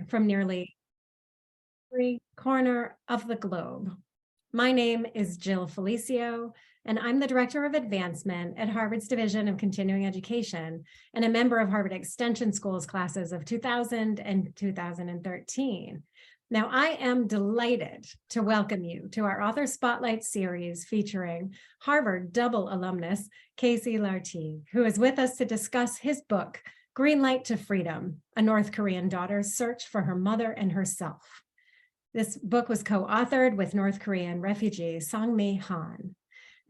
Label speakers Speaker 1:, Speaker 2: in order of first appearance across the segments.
Speaker 1: from nearly every corner of the globe. My name is Jill Felicio, and I'm the Director of Advancement at Harvard's Division of Continuing Education and a member of Harvard Extension School's classes of 2000 and 2013. Now, I am delighted to welcome you to our Author Spotlight series featuring Harvard double alumnus Casey Lartigue, who is with us to discuss his book, Greenlight to Freedom, a North Korean daughter's search for her mother and herself. This book was co-authored with North Korean refugee Songmi Han.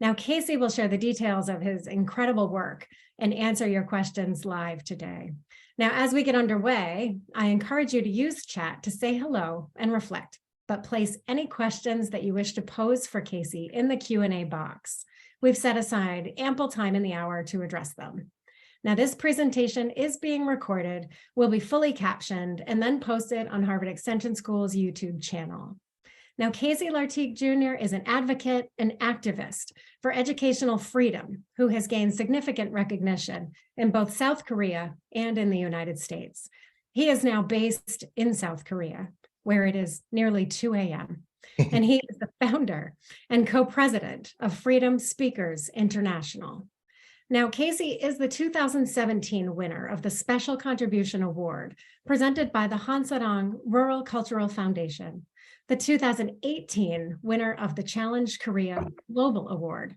Speaker 1: Now, Casey will share the details of his incredible work and answer your questions live today. Now, as we get underway, I encourage you to use chat to say hello and reflect, but place any questions that you wish to pose for Casey in the Q&A box. We've set aside ample time in the hour to address them. Now, this presentation is being recorded, will be fully captioned, and then posted on Harvard Extension School's YouTube channel. Now, Casey Lartigue Jr. is an advocate and activist for educational freedom who has gained significant recognition in both South Korea and in the United States. He is now based in South Korea, where it is nearly 2 a.m. And he is the founder and co-president of Freedom Speakers International. Now, Casey is the 2017 winner of the Special Contribution Award presented by the Hansarang Rural Cultural Foundation, the 2018 winner of the Challenge Korea Global Award,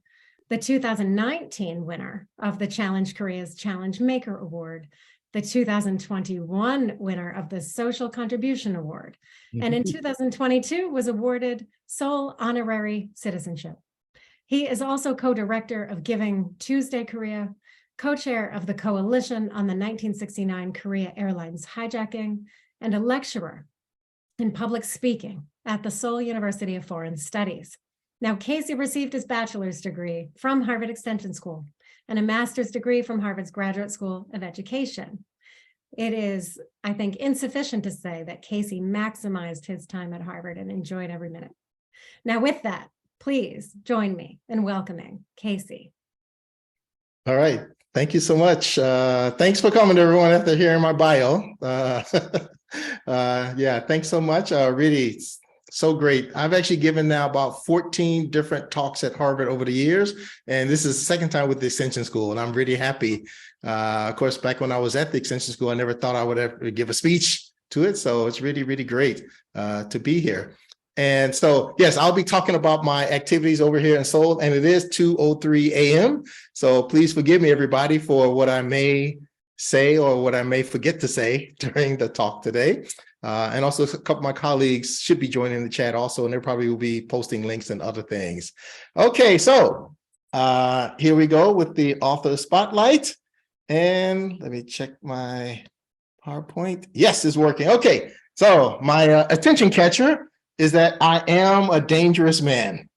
Speaker 1: the 2019 winner of the Challenge Korea's Challenge Maker Award, the 2021 winner of the Social Contribution Award, and in 2022 was awarded Seoul Honorary Citizenship. He is also co-director of Giving Tuesday Korea, co-chair of the Coalition on the 1969 Korea Airlines hijacking, and a lecturer in public speaking at the Seoul University of Foreign Studies. Now, Casey received his bachelor's degree from Harvard Extension School and a master's degree from Harvard's Graduate School of Education. It is, I think, insufficient to say that Casey maximized his time at Harvard and enjoyed every minute. Now, with that, please join me in welcoming Casey.
Speaker 2: All right. Thank you so much. Thanks for coming, everyone, after hearing my bio. Yeah, thanks so much. Really, so great. I've actually given now about 14 different talks at Harvard over the years, and this is the second time with the Extension School, and I'm really happy. Of course, back when I was at the Extension School, I never thought I would ever give a speech to it, so it's really, really great to be here. And so, yes, I'll be talking about my activities over here in Seoul, and it is 2:03 a.m. So please forgive me, everybody, for what I may say or what I may forget to say during the talk today. And also a couple of my colleagues should be joining the chat also, and they probably will be posting links and other things. Okay, so here we go with the author spotlight. And let me check my PowerPoint. Yes, it's working. Okay, so my attention catcher is that I am a dangerous man.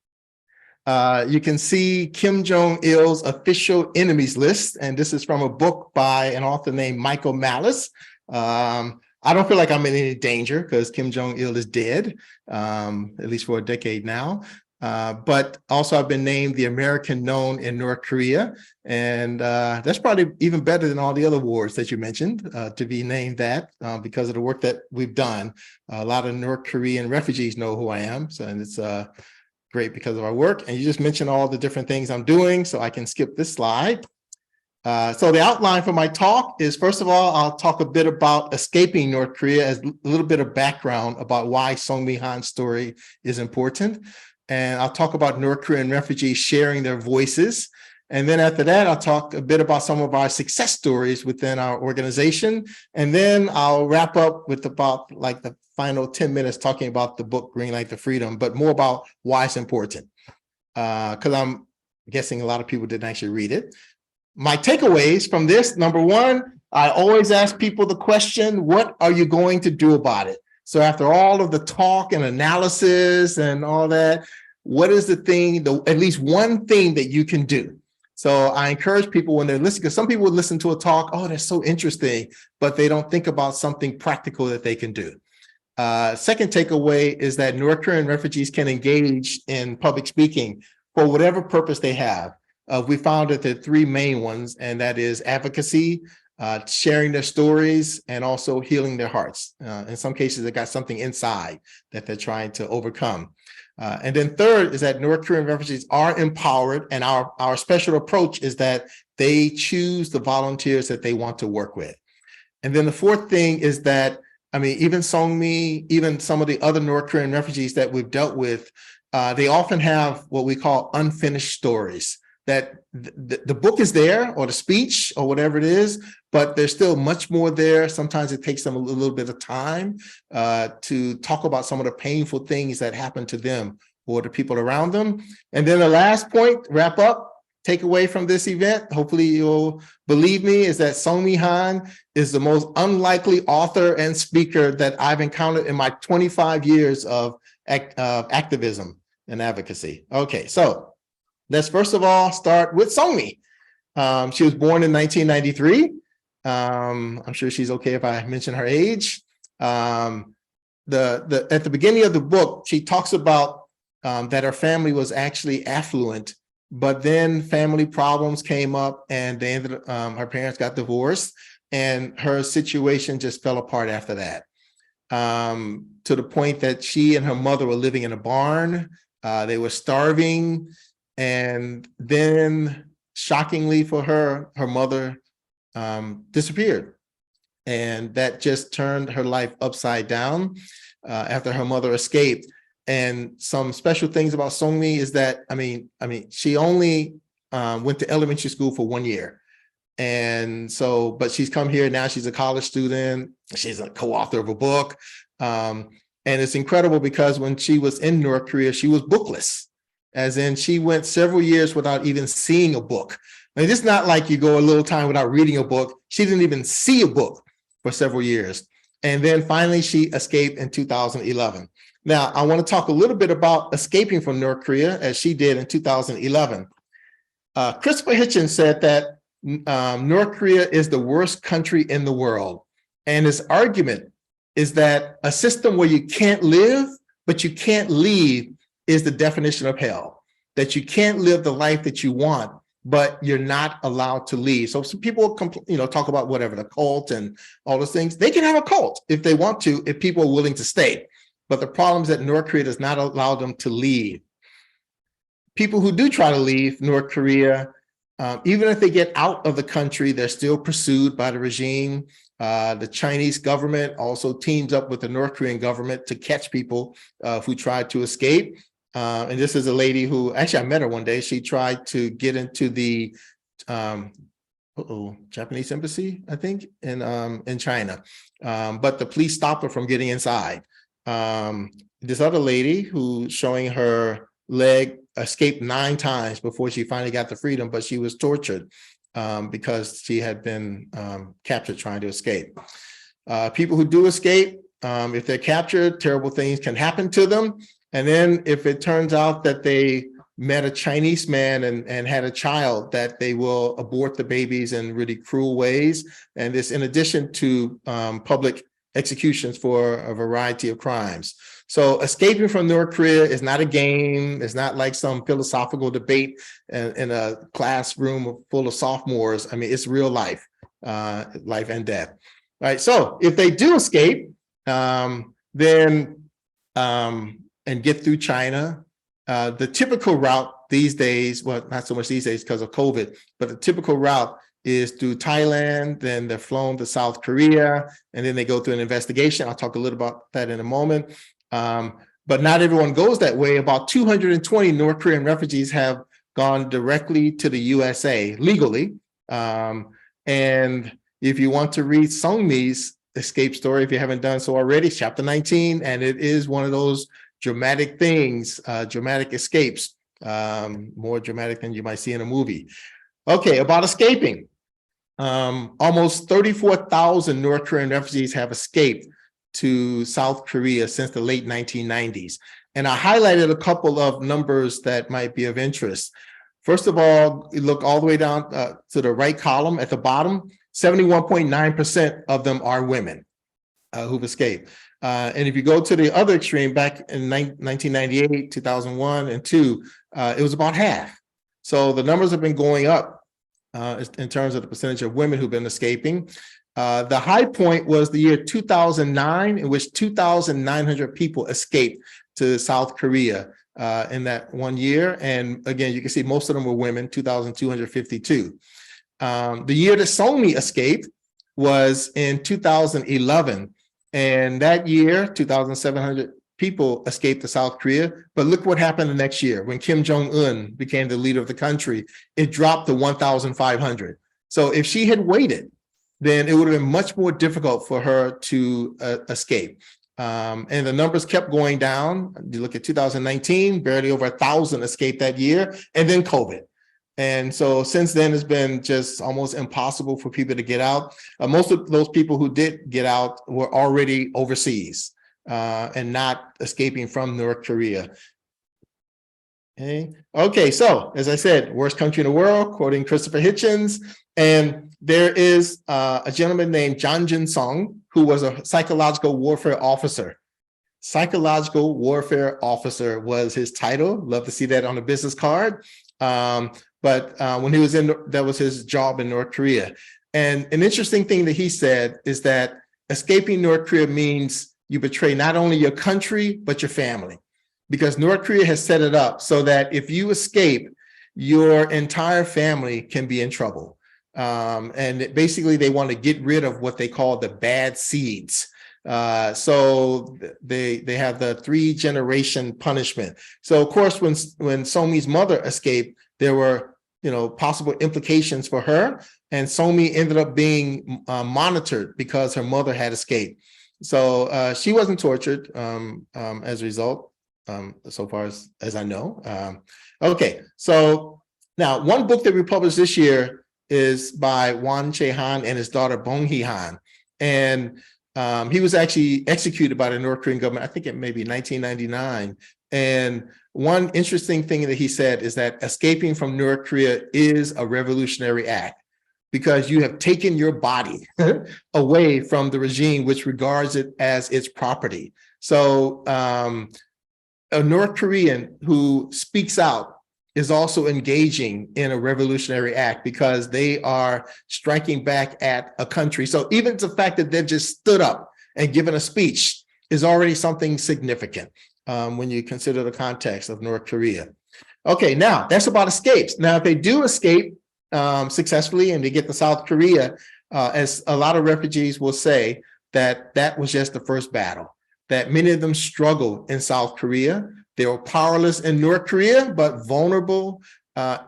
Speaker 2: You can see Kim Jong-il's official enemies list, and this is from a book by an author named Michael Malice. I don't feel like I'm in any danger because Kim Jong-il is dead, at least for a decade now. But also I've been named the American known in North Korea, and that's probably even better than all the other awards that you mentioned, to be named that because of the work that we've done. A lot of North Korean refugees know who I am, so and it's great because of our work. And you just mentioned all the different things I'm doing, so I can skip this slide. So the outline for my talk is, first of all, I'll talk a bit about escaping North Korea as a little bit of background about why Songmi Han's story is important. And I'll talk about North Korean refugees sharing their voices. And then after that, I'll talk a bit about some of our success stories within our organization. And then I'll wrap up with about like the final 10 minutes talking about the book, Greenlight to Freedom, but more about why it's important. Because I'm guessing a lot of people didn't actually read it. My takeaways from this, number one, I always ask people the question, what are you going to do about it? So after all of the talk and analysis and all that, what is the thing, at least one thing that you can do? So I encourage people when they're listening, because some people would listen to a talk, oh, that's so interesting, but they don't think about something practical that they can do. Second takeaway is that North Korean refugees can engage in public speaking for whatever purpose they have. We found that there are three main ones, and that is advocacy, sharing their stories and also healing their hearts. In some cases, they got something inside that they're trying to overcome. And then third is that North Korean refugees are empowered, and our special approach is that they choose the volunteers that they want to work with. And then the fourth thing is that, I mean, even Songmi, even some of the other North Korean refugees that we've dealt with, they often have what we call unfinished stories, that the book is there, or the speech, or whatever it is, but there's still much more there. Sometimes it takes them a little bit of time to talk about some of the painful things that happen to them or the people around them. And then the last point, wrap up, take away from this event, hopefully you'll believe me, is that Songmi Han is the most unlikely author and speaker that I've encountered in my 25 years of activism and advocacy. Okay, so let's first of all start with Songmi. She was born in 1993. I'm sure she's okay if I mention her age. At the beginning of the book, she talks about that her family was actually affluent, but then family problems came up, and they ended her parents got divorced, and her situation just fell apart after that. To the point that she and her mother were living in a barn. They were starving, and then shockingly for her, her mother disappeared, and that just turned her life upside down after her mother escaped. And some special things about Songmi is that, I mean, she only went to elementary school for 1 year. And so, but she's come here now, she's a college student, she's a co-author of a book. And it's incredible because when she was in North Korea, she was bookless, as in she went several years without even seeing a book. I mean, it's not like you go a little time without reading a book. She didn't even see a book for several years. And then finally she escaped in 2011. Now, I want to talk a little bit about escaping from North Korea, as she did in 2011. Christopher Hitchens said that North Korea is the worst country in the world. And his argument is that a system where you can't live, but you can't leave is the definition of hell. That you can't live the life that you want, but you're not allowed to leave. So some people, talk about whatever, the cult and all those things. They can have a cult if they want to, if people are willing to stay. But the problem is that North Korea does not allow them to leave. People who do try to leave North Korea, even if they get out of the country, they're still pursued by the regime. The Chinese government also teams up with the North Korean government to catch people who try to escape. And this is a lady who, actually I met her one day. She tried to get into the Japanese embassy, I think, in China. But the police stopped her from getting inside. This other lady who's showing her leg escaped 9 times before she finally got the freedom, but she was tortured because she had been captured trying to escape. People who do escape, if they're captured, terrible things can happen to them. And then if it turns out that they met a Chinese man and had a child, that they will abort the babies in really cruel ways. And this in addition to public executions for a variety of crimes. So escaping from North Korea is not a game. It's not like some philosophical debate in a classroom full of sophomores. I mean, it's real life, life and death. All right. So if they do escape, then and get through China, the typical route these days, well, not so much these days because of COVID, but the typical route is through Thailand, then they're flown to South Korea, and then they go through an investigation. I'll talk a little about that in a moment. But not everyone goes that way. About 220 North Korean refugees have gone directly to the USA legally. And if you want to read Songmi's escape story, if you haven't done so already, it's chapter 19, and it is one of those dramatic things, dramatic escapes, more dramatic than you might see in a movie. Okay, about escaping. Almost 34,000 North Korean refugees have escaped to South Korea since the late 1990s. And I highlighted a couple of numbers that might be of interest. First of all, you look all the way down to the right column at the bottom, 71.9% of them are women who've escaped. And if you go to the other extreme, back in 1998, 2001, and 2, it was about half. So the numbers have been going up in terms of the percentage of women who've been escaping. The high point was the year 2009, in which 2,900 people escaped to South Korea in that one year. And again, you can see most of them were women, 2,252. The year that Songmi escaped was in 2011. And that year, 2,700 people escaped to South Korea. But look what happened the next year when Kim Jong-un became the leader of the country. It dropped to 1,500. So if she had waited, then it would have been much more difficult for her to escape. And the numbers kept going down. You look at 2019, barely over 1,000 escaped that year, and then COVID. And so since then, it's been just almost impossible for people to get out. Most of those people who did get out were already overseas and not escaping from North Korea. Okay, so as I said, worst country in the world, quoting Christopher Hitchens. And there is a gentleman named John Jin Song, who was a psychological warfare officer. Psychological warfare officer was his title. Love to see that on a business card. But when he was that was his job in North Korea. And an interesting thing that he said is that escaping North Korea means you betray not only your country, but your family. Because North Korea has set it up so that if you escape, your entire family can be in trouble. And basically, they want to get rid of what they call the bad seeds. So they have the 3-generation punishment. So of course, when Songmi's mother escaped, there were possible implications for her, and Songmi ended up being monitored because her mother had escaped. So she wasn't tortured as a result, so far as I know. Okay, so now one book that we published this year is by Wan Che-han and his daughter Bong-hee Han, and he was actually executed by the North Korean government, I think it may be 1999. And one interesting thing that he said is that escaping from North Korea is a revolutionary act because you have taken your body away from the regime, which regards it as its property. So a North Korean who speaks out is also engaging in a revolutionary act because they are striking back at a country. So even the fact that they've just stood up and given a speech is already something significant when you consider the context of North Korea. Okay, now that's about escapes. Now, if they do escape successfully and they get to South Korea, as a lot of refugees will say, that was just the first battle, that many of them struggled in South Korea. They were powerless in North Korea, but vulnerable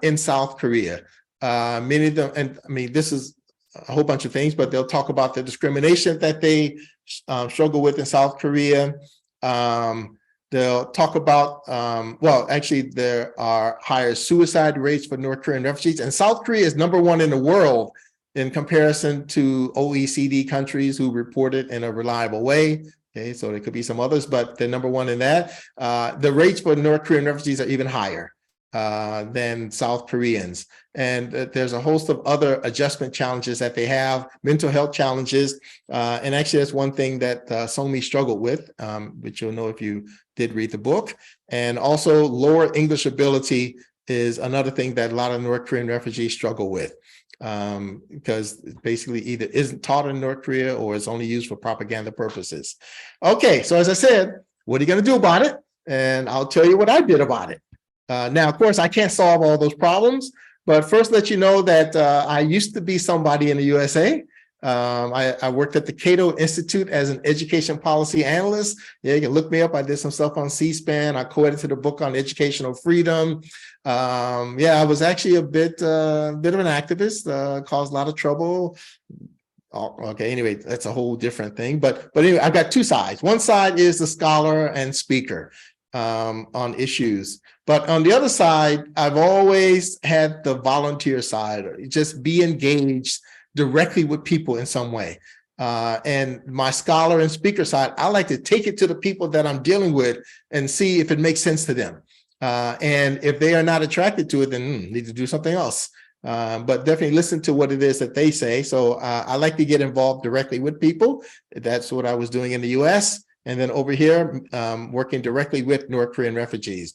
Speaker 2: in South Korea. Many of them, and I mean, this is a whole bunch of things, but they'll talk about the discrimination that they struggle with in South Korea. They'll talk about, well, actually, there are higher suicide rates for North Korean refugees, and South Korea is #1 in the world in comparison to OECD countries who report it in a reliable way. Okay, so there could be some others, but they're #1 in that. The rates for North Korean refugees are even higher than South Koreans. And there's a host of other adjustment challenges that they have, mental health challenges. And actually, that's one thing that Songmi struggled with, which you'll know if you did read the book. And also lower English ability is another thing that a lot of North Korean refugees struggle with. Because basically either isn't taught in North Korea or is only used for propaganda purposes. Okay, so as I said, what are you going to do about it? And I'll tell you what I did about it. Now, of course, I can't solve all those problems, but first let you know that I used to be somebody in the USA. I worked at the Cato Institute as an education policy analyst. Yeah, you can look me up. I did some stuff on C-SPAN. I co-edited a book on educational freedom. Yeah, I was actually a bit of an activist, caused a lot of trouble. Oh, okay, anyway, that's a whole different thing. But anyway, I've got two sides. One side is the scholar and speaker on issues. But on the other side, I've always had the volunteer side, just be engaged directly with people in some way. And my scholar and speaker side, I like to take it to the people that I'm dealing with and see if it makes sense to them. And if they are not attracted to it, then need to do something else. But definitely listen to what it is that they say. So I like to get involved directly with people. That's what I was doing in the US. And then over here, working directly with North Korean refugees.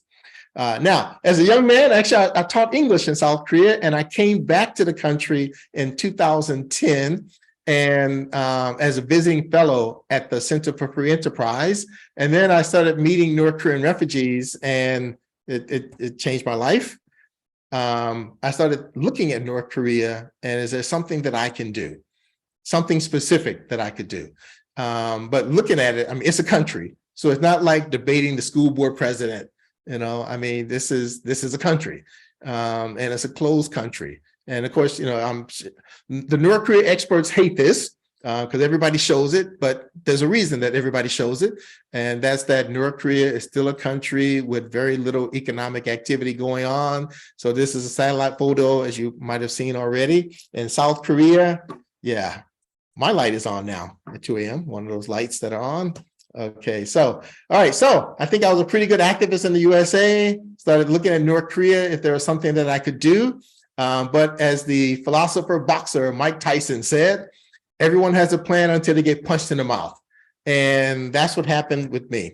Speaker 2: Now, as a young man, actually, I taught English in South Korea, and I came back to the country in 2010 and as a visiting fellow at the Center for Free Enterprise. And then I started meeting North Korean refugees, and it changed my life. I started looking at North Korea, and is there something that I can do? Something specific that I could do. But looking at it, I mean, it's a country. So it's not like debating the school board president. You know, I mean, this is a country, and it's a closed country. And of course, you know, the North Korea experts hate this because everybody shows it, but there's a reason that everybody shows it. And that's that North Korea is still a country with very little economic activity going on. So this is a satellite photo, as you might have seen already. In South Korea, yeah, my light is on now at 2 a.m., one of those lights that are on. Okay, so, all right, so I think I was a pretty good activist in the USA, started looking at North Korea if there was something that I could do. But as the philosopher boxer Mike Tyson said, everyone has a plan until they get punched in the mouth. And that's what happened with me.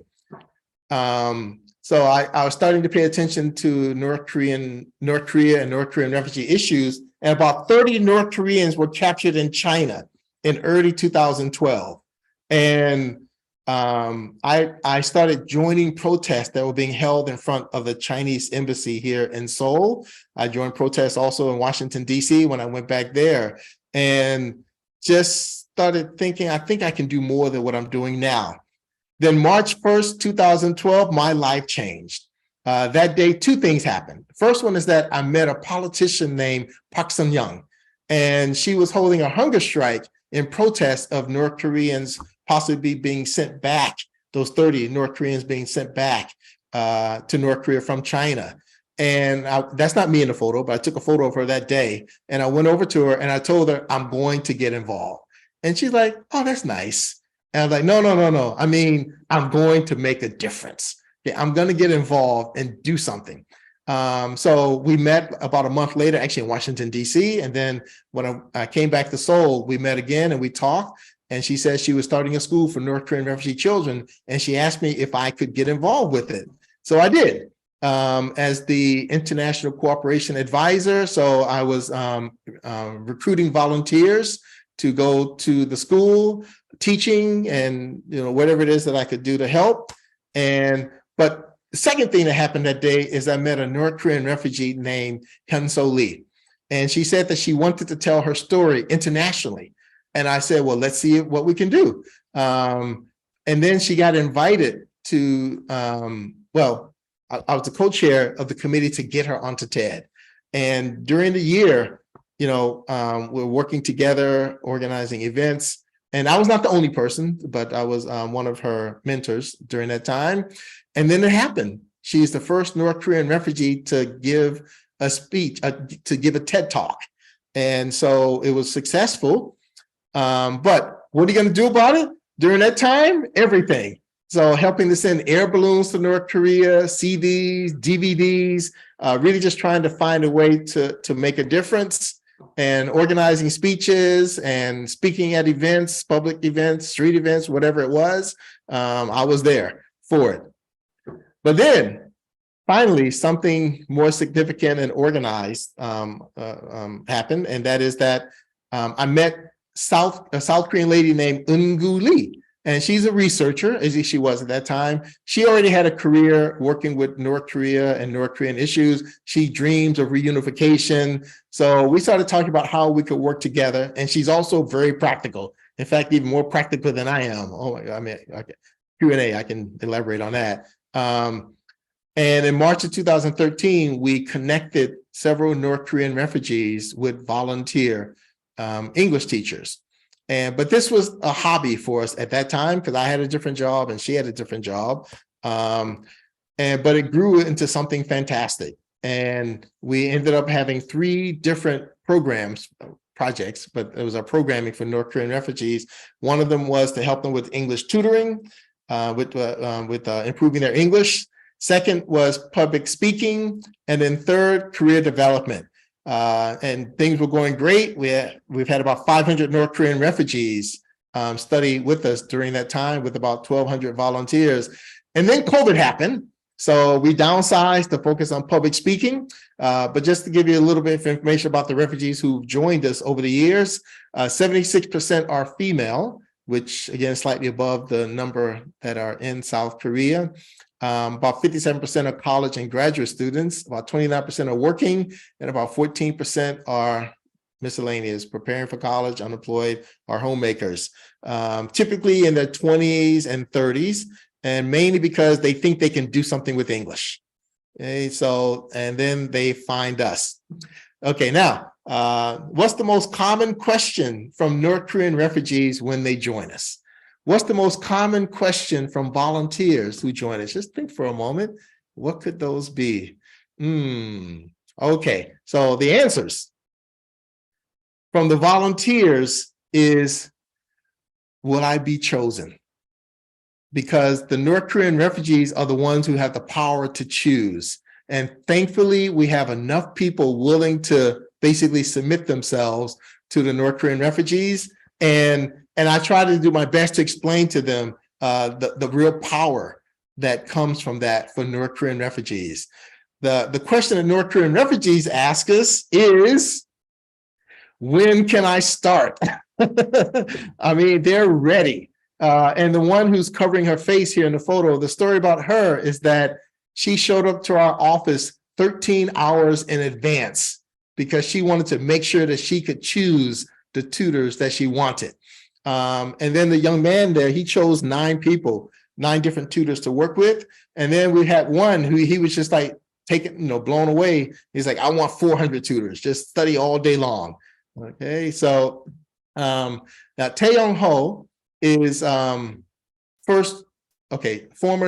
Speaker 2: So I was starting to pay attention to North Korea and North Korean refugee issues. And about 30 North Koreans were captured in China in early 2012. And I started joining protests that were being held in front of the Chinese embassy here in Seoul. I joined protests also in Washington, D.C. when I went back there, and just started thinking, I think I can do more than what I'm doing now. Then March 1st, 2012, my life changed. That day, two things happened. First one is that I met a politician named Park Sun-young, and she was holding a hunger strike in protest of North Koreans possibly being sent back, those 30 North Koreans being sent back to North Korea from China. And that's not me in the photo, but I took a photo of her that day. And I went over to her and I told her, I'm going to get involved. And she's like, oh, that's nice. And I was like, no. I mean, I'm going to make a difference. Okay, I'm going to get involved and do something. So we met about a month later, actually in Washington, D.C. And then when I came back to Seoul, we met again and we talked. And she said she was starting a school for North Korean refugee children. And she asked me if I could get involved with it. So I did, as the international cooperation advisor. So I was recruiting volunteers to go to the school, teaching, and whatever it is that I could do to help. But the second thing that happened that day is I met a North Korean refugee named Hyun-So Lee. And she said that she wanted to tell her story internationally. And I said, well, let's see what we can do. And then she got invited to, I was the co-chair of the committee to get her onto TED. And during the year, we're working together, organizing events. And I was not the only person, but I was one of her mentors during that time. And then it happened. She's the first North Korean refugee to give a speech, to give a TED Talk. And so it was successful. But what are you going to do about it? During that time, everything. So helping to send air balloons to North Korea, CDs, DVDs, really just trying to find a way to make a difference, and organizing speeches and speaking at events, public events, street events, whatever it was. I was there for it. But then finally, something more significant and organized happened. And that is that I met a South Korean lady named Eun-gu Lee. And she's a researcher, as she was at that time. She already had a career working with North Korea and North Korean issues. She dreams of reunification. So we started talking about how we could work together. And she's also very practical. In fact, even more practical than I am. Oh my God, I mean, Q&A, I can elaborate on that. And in March of 2013, we connected several North Korean refugees with volunteer English teachers. But this was a hobby for us at that time because I had a different job and she had a different job. But it grew into something fantastic. And we ended up having 3 different projects, but it was our programming for North Korean refugees. One of them was to help them with English tutoring, with improving their English. Second was public speaking. And then third, career development. And things were going great. We've had about 500 North Korean refugees study with us during that time with about 1,200 volunteers. And then COVID happened. So we downsized to focus on public speaking. But just to give you a little bit of information about the refugees who've joined us over the years, 76% are female, which again, slightly above the number that are in South Korea. About 57% are college and graduate students, about 29% are working, and about 14% are miscellaneous, preparing for college, unemployed, or homemakers, typically in their 20s and 30s, and mainly because they think they can do something with English. Okay, so, and then they find us. Okay, now, what's the most common question from North Korean refugees when they join us? What's the most common question from volunteers who join us? Just think for a moment. What could those be? Okay, so the answers from the volunteers is, will I be chosen? Because the North Korean refugees are the ones who have the power to choose. And thankfully, we have enough people willing to basically submit themselves to the North Korean refugees. And I try to do my best to explain to them the real power that comes from that for North Korean refugees. The question that North Korean refugees ask us is, when can I start? I mean, they're ready. And the one who's covering her face here in the photo, the story about her is that she showed up to our office 13 hours in advance because she wanted to make sure that she could choose the tutors that she wanted. And then the young man there, he chose 9 people, 9 different tutors to work with. And then we had one who he was just like taken, blown away. He's like, I want 400 tutors, just study all day long. Okay, so now Tae-young Ho is former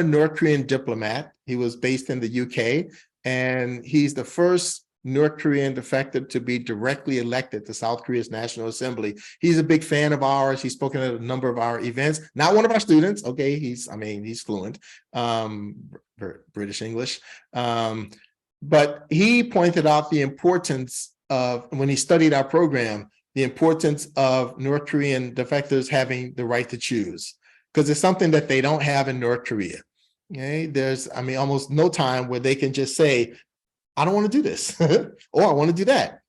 Speaker 2: North Korean diplomat. He was based in the UK, and he's the first North Korean defector to be directly elected to South Korea's National Assembly. He's a big fan of ours. He's spoken at a number of our events. Not one of our students. Okay, he's fluent, British English. But he pointed out the importance of, when he studied our program, the importance of North Korean defectors having the right to choose, because it's something that they don't have in North Korea. Okay, there's, almost no time where they can just say, I don't want to do this, or I want to do that,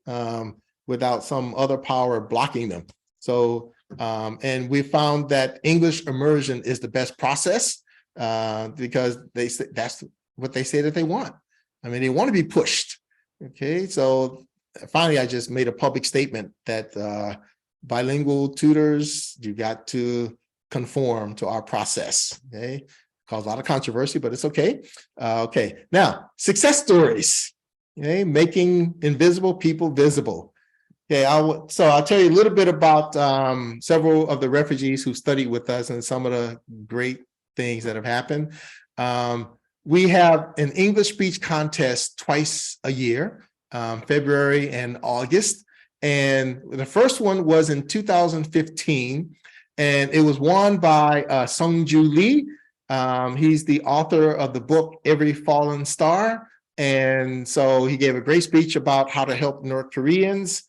Speaker 2: without some other power blocking them. So, and we found that English immersion is the best process, because they say that's what they say that they want. They want to be pushed. Okay, so finally, I just made a public statement that bilingual tutors, you got to conform to our process. Okay, caused a lot of controversy, but it's okay. Okay, now success stories. Okay, making invisible people visible. Okay, so I'll tell you a little bit about several of the refugees who studied with us and some of the great things that have happened. We have an English speech contest twice a year. February and August. And the first one was in 2015, and it was won by Songju Lee. He's the author of the book, Every Fallen Star. And so he gave a great speech about how to help North Koreans.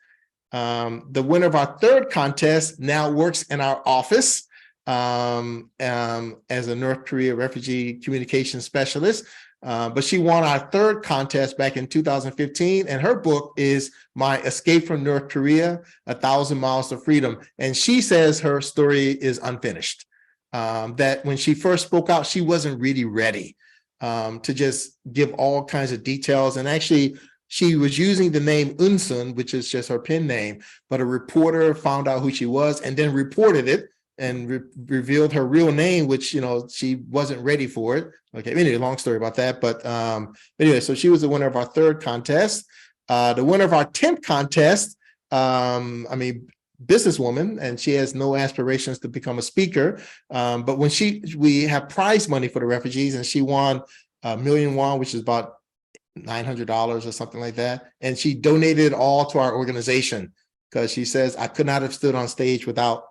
Speaker 2: The winner of our third contest now works in our office as a North Korea refugee communication specialist. But she won our third contest back in 2015, and her book is My Escape from North Korea, 1,000 Miles to Freedom. And she says her story is unfinished, that when she first spoke out, she wasn't really ready to just give all kinds of details. And actually, she was using the name Unsun, which is just her pen name, but a reporter found out who she was and then reported it and revealed her real name, which, she wasn't ready for it. Okay, anyway, long story about that. But anyway, so she was the winner of our third contest. The winner of our 10th contest, businesswoman, and she has no aspirations to become a speaker. But when we have prize money for the refugees, and she won $1 million won, which is about $900 or something like that. And she donated it all to our organization because she says, I could not have stood on stage without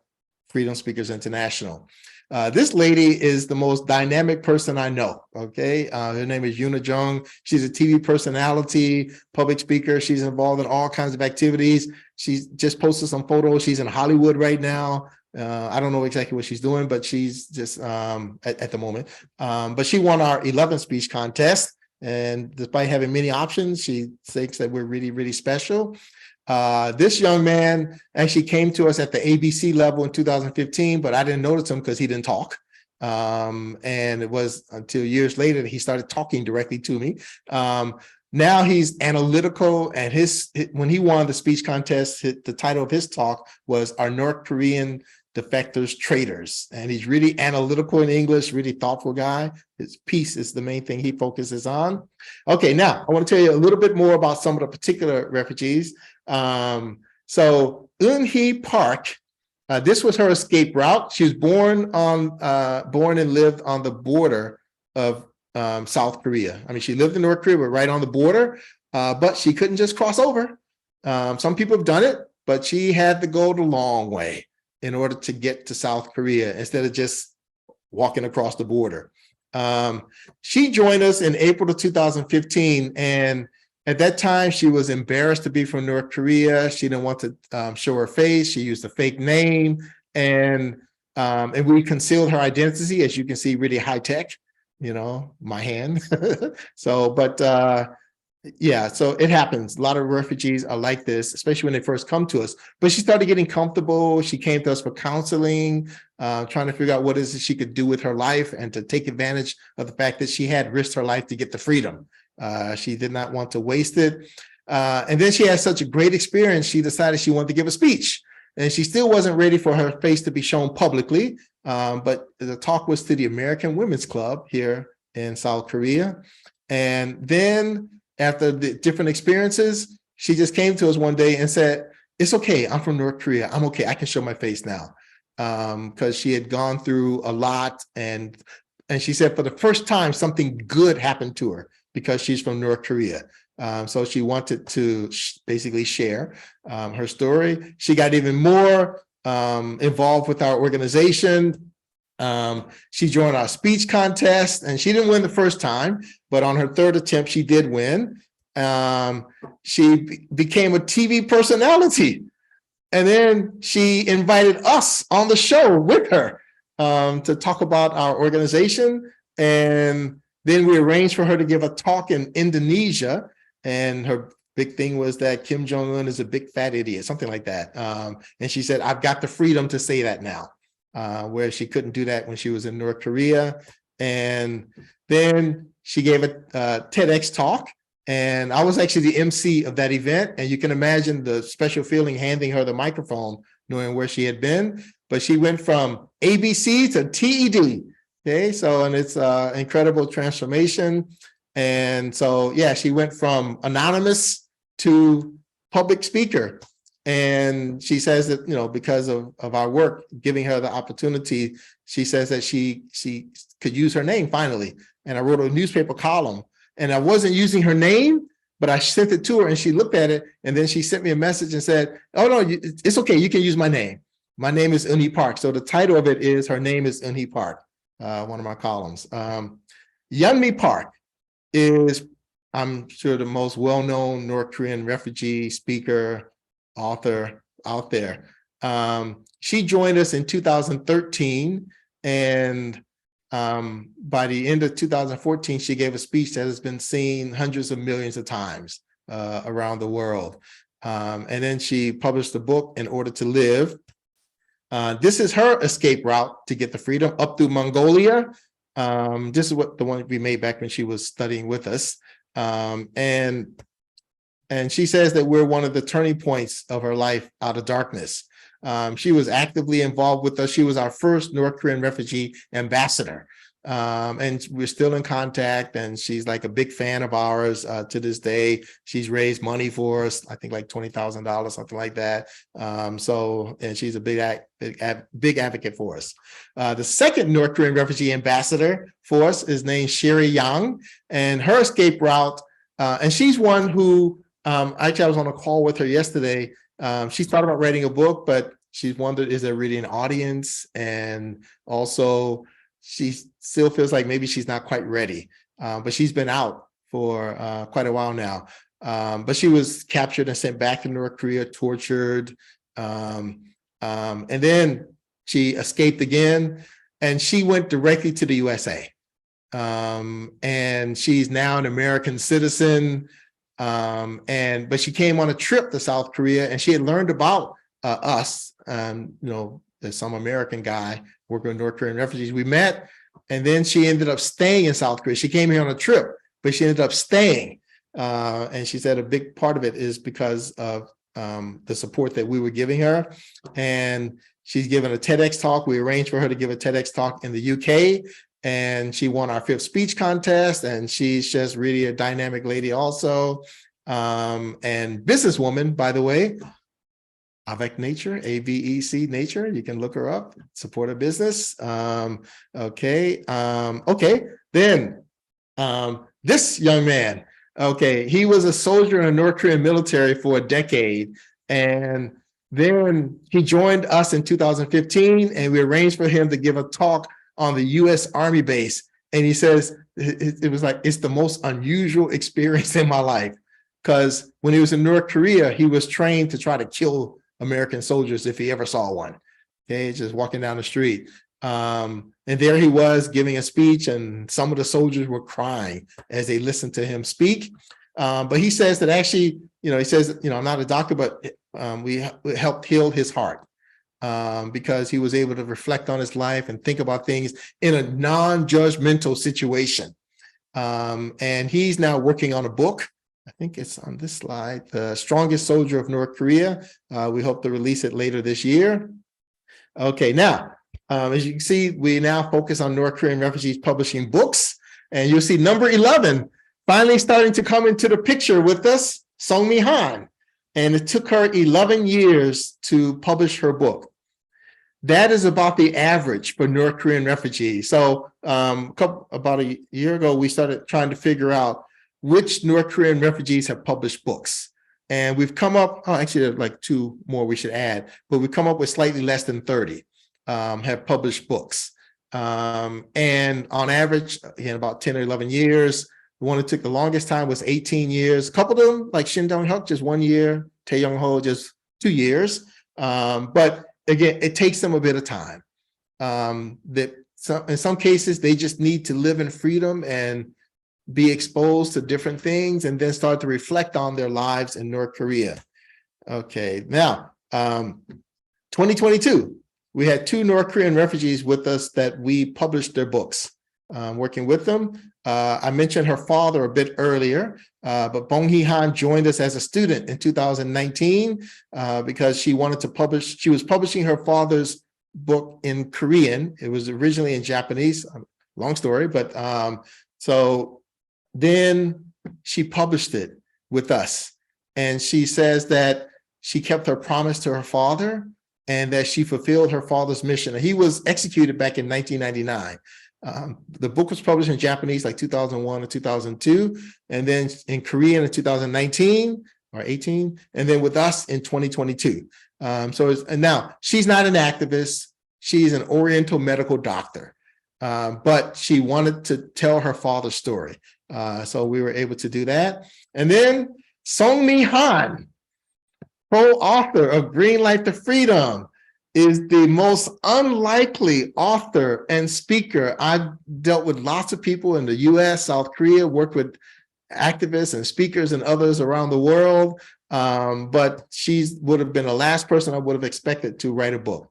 Speaker 2: Freedom Speakers International. This lady is the most dynamic person I know. Okay, her name is Yuna Jung. She's a TV personality, public speaker. She's involved in all kinds of activities. She's just posted some photos. She's in Hollywood right now. I don't know exactly what she's doing, but she's just at the moment. But she won our 11th speech contest. And despite having many options, she thinks that we're really, really special. This young man actually came to us at the ABC level in 2015, but I didn't notice him because he didn't talk. And it was until years later that he started talking directly to me. Now he's analytical, and when he won the speech contest, the title of his talk was "Our North Korean Defectors Traitors," and he's really analytical in English, really thoughtful guy. His peace is the main thing he focuses on. Okay, now I want to tell you a little bit more about some of the particular refugees. So Eun-hee Park, this was her escape route. She was born and lived on the border of South Korea. I mean, she lived in North Korea, but right on the border, but she couldn't just cross over. Some people have done it, but she had to go the long way in order to get to South Korea instead of just walking across the border. She joined us in April of 2015, and at that time, she was embarrassed to be from North Korea. She didn't want to show her face. She used a fake name, and we concealed her identity, as you can see, really high tech. You know, my hand. So, but yeah, so it happens. A lot of refugees are like this, especially when they first come to us. But she started getting comfortable. She came to us for counseling, trying to figure out what it is she could do with her life and to take advantage of the fact that she had risked her life to get the freedom. She did not want to waste it. And then she had such a great experience, she decided she wanted to give a speech. And she still wasn't ready for her face to be shown publicly. But the talk was to the American Women's Club here in South Korea. And then after the different experiences, she just came to us one day and said, "It's okay, I'm from North Korea. I'm okay, I can show my face now." Because she had gone through a lot. And she said for the first time, something good happened to her because she's from North Korea. So she wanted to basically share her story. She got even more involved with our organization. She joined our speech contest, and she didn't win the first time, but on her third attempt, she did win. She became a TV personality, and then she invited us on the show with her to talk about our organization. And then we arranged for her to give a talk in Indonesia, and her big thing was that Kim Jong-un is a big fat idiot, something like that. And she said, "I've got the freedom to say that now," where she couldn't do that when she was in North Korea. And then she gave a TEDx talk, and I was actually the MC of that event. And you can imagine the special feeling handing her the microphone, knowing where she had been. But she went from ABC to TED. Okay, so, and it's an incredible transformation. And so, yeah, she went from anonymous to public speaker. And she says that, you know, because of our work, giving her the opportunity, she says that she could use her name finally. And I wrote a newspaper column, and I wasn't using her name, but I sent it to her, and she looked at it, and then she sent me a message and said, "Oh, no, it's okay, you can use my name. My name is Eun-hee Park." So the title of it is "Her Name is Eun-hee Park," one of my columns. Yeon-mi Park is, I'm sure, the most well-known North Korean refugee speaker, author out there. She joined us in 2013, and by the end of 2014, she gave a speech that has been seen hundreds of millions of times around the world. And then she published a book, "In Order to Live." This is her escape route to get the freedom up through Mongolia. This is what the one we made back when she was studying with us. And she says that we're one of the turning points of her life out of darkness. She was actively involved with us. She was our first North Korean refugee ambassador. And we're still in contact, and she's like a big fan of ours to this day. She's raised money for us, I think like $20,000, something like that. And she's a big advocate for us. The second North Korean refugee ambassador for us is named Sherry Yang, and her escape route, and she's one who, actually I was on a call with her yesterday. She thought about writing a book, but she wondered, is there really an audience? And also, she still feels like maybe she's not quite ready, but she's been out for quite a while now. But she was captured and sent back to North Korea, tortured. And then She escaped again, and she went directly to the USA. And she's now an American citizen. But she came on a trip to South Korea, and she had learned about us, there's some American guy working with North Korean refugees. We met, and then she ended up staying in South Korea. She came here on a trip, but she ended up staying. And she said a big part of it is because of the support that we were giving her. And she's given a TEDx talk. We arranged for her to give a TEDx talk in the UK, and she won our 5th speech contest. And she's just really a dynamic lady also. And businesswoman, by the way, Avec Nature, AVEC Nature. You can look her up, support her business. Okay. Then this young man, he was a soldier in the North Korean military for a decade. And then he joined us in 2015, and we arranged for him to give a talk on the US Army base. And he says, it was like, it's the most unusual experience in my life. Because when he was in North Korea, he was trained to try to kill American soldiers if he ever saw one. Okay, just walking down the street. And there he was giving a speech, and some of the soldiers were crying as they listened to him speak. But he says that actually, he says, I'm not a doctor, but we helped heal his heart because he was able to reflect on his life and think about things in a non-judgmental situation. And he's now working on a book. I think it's on this slide, The Strongest Soldier of North Korea. We hope to release it later this year. Okay, now, as you can see, we now focus on North Korean refugees publishing books. And you'll see number 11 finally starting to come into the picture with us, Songmi Han. And it took her 11 years to publish her book. That is about the average for North Korean refugees. So about a year ago, we started trying to figure out which North Korean refugees have published books. And we've come up, actually, there are like 2 more we should add, but we've come up with slightly less than 30 have published books. And on average, again, about 10 or 11 years. The one that took the longest time was 18 years. A couple of them, like Shin Dong-hyuk, just 1 year. Tae Young-ho, just 2 years. But again, it takes them a bit of time. In some cases, they just need to live in freedom and be exposed to different things, and then start to reflect on their lives in North Korea. Okay, now, 2022, we had 2 North Korean refugees with us that we published their books, working with them. I mentioned her father a bit earlier, but Bonghee Han joined us as a student in 2019 because she wanted to publish, she was publishing her father's book in Korean. It was originally in Japanese, long story, but so then she published it with us. And she says that she kept her promise to her father and that she fulfilled her father's mission. And he was executed back in 1999. The book was published in Japanese like 2001 or 2002, and then in Korean in 2019 or 18, and then with us in 2022. And now she's not an activist. She's an Oriental medical doctor, but she wanted to tell her father's story. So we were able to do that. And then Songmi Han, co-author of Greenlight to Freedom, is the most unlikely author and speaker. I've dealt with lots of people in the US, South Korea, worked with activists and speakers and others around the world, but she would have been the last person I would have expected to write a book.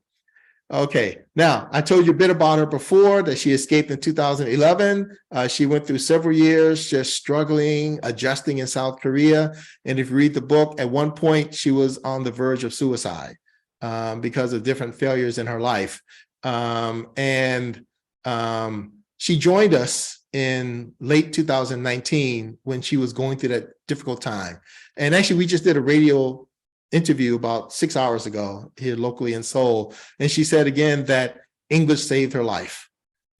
Speaker 2: Okay, now I told you a bit about her before, that she escaped in 2011. She went through several years just struggling, adjusting in South Korea. And if you read the book, at one point she was on the verge of suicide because of different failures in her life. She joined us in late 2019 when she was going through that difficult time. And actually, we just did a radio interview about 6 hours ago here locally in Seoul. And she said again that English saved her life,